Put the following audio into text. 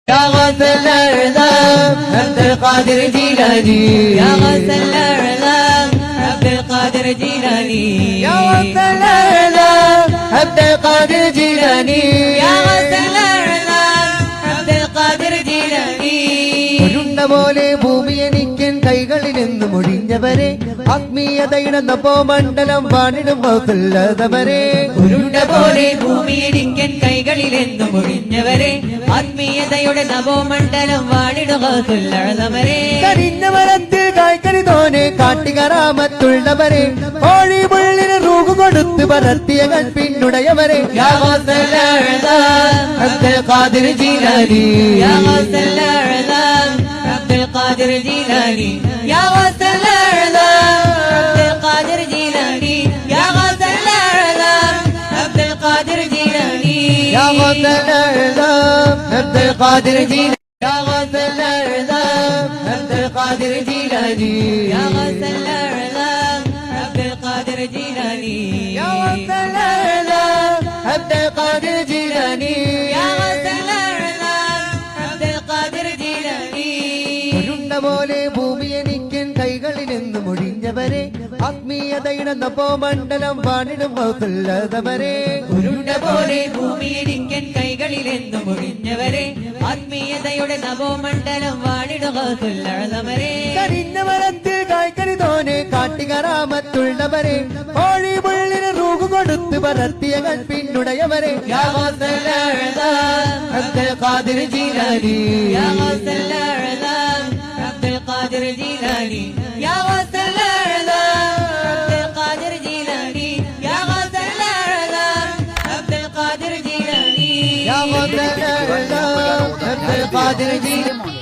يا غوث الأعلام عبد القادر جيلاني يا غوث الأعلام عبد القادر جيلاني يا غوث الأعلام عبد القادر جيلاني يا غوث الأعلام عبد القادر جيلاني പോലെ ഭൂമി എനിക്കൻ കൈകളിൽ നിന്ന് മുടിഞ്ഞവരെ ആത്മീയതയുടെ നവമണ്ഡലം വാണിടും ഗൗസുല്ലതവരെ ഉരുണ്ട പോലെ ഭൂമി എനിക്കൻ കൈകളിൽ നിന്ന് മുടിഞ്ഞവരെ ആത്മീയതയുടെ നവമണ്ഡലം വാണിടും ഗൗസുല്ലതവരെ കരിഞ്ഞ മരത്തിൽ കായ്ക്കരി തോനെ കാട്ടികറാമത്തുള്ളവരെ കോഴി മുള്ളിന് റൂഹ് കൊടുത്ത് വളർത്തിയ കൽപ്പിന്നുടയവരെ യാ ഗൗസുൽ അഅ്ലാം അബ്ദുൽ ഖാദിർ ജീലാനി യാ ഗൗസുൽ അഅ്ലാം عبد القادر جيلاني يا غوث الأعلام عبد القادر جيلاني يا غوث الأعلام عبد القادر جيلاني يا غوث الأعلام عبد القادر جيلاني يا غوث الأعلام عبد القادر جيلاني يا غوث الأعلام عبد القادر جيلاني يا غوث الأعلام عبد القادر جيلاني يا غوث الأعلام عبد القادر جيلاني പോലെ ഭൂമി എനിക്കൻ കൈകളിൽ നിന്ന് മുടിഞ്ഞവരെ ആത്മീയതയുടെ നവമണ്ഡലം വാണിടും ഗൗസുല്ലതവരെ ഉരുണ്ട പോലെ ഭൂമി എനിക്കൻ കൈകളിൽ നിന്ന് മുടിഞ്ഞവരെ ആത്മീയതയുടെ നവമണ്ഡലം വാണിടും ഗൗസുല്ലതവരെ കരിഞ്ഞ മരത്തിൽ കായ്ക്കരി തോനെ കാട്ടികറാമത്തുള്ളവരെ കോഴി മുള്ളിന് റൂഹ് കൊടുത്ത് വളർത്തിയ കൽപ്പിന്നുടയവരെ യാ ഗൗസുൽ അഅ്ലാം അബ്ദുൽ ഖാദിർ ജീലാനി يا غوث الأعلام عبد القادر جيلاني يا غوث الأعلام عبد القادر جيلاني يا غوث الأعلام عبد القادر جيلاني يا غوث الأعلام عبد القادر جيلاني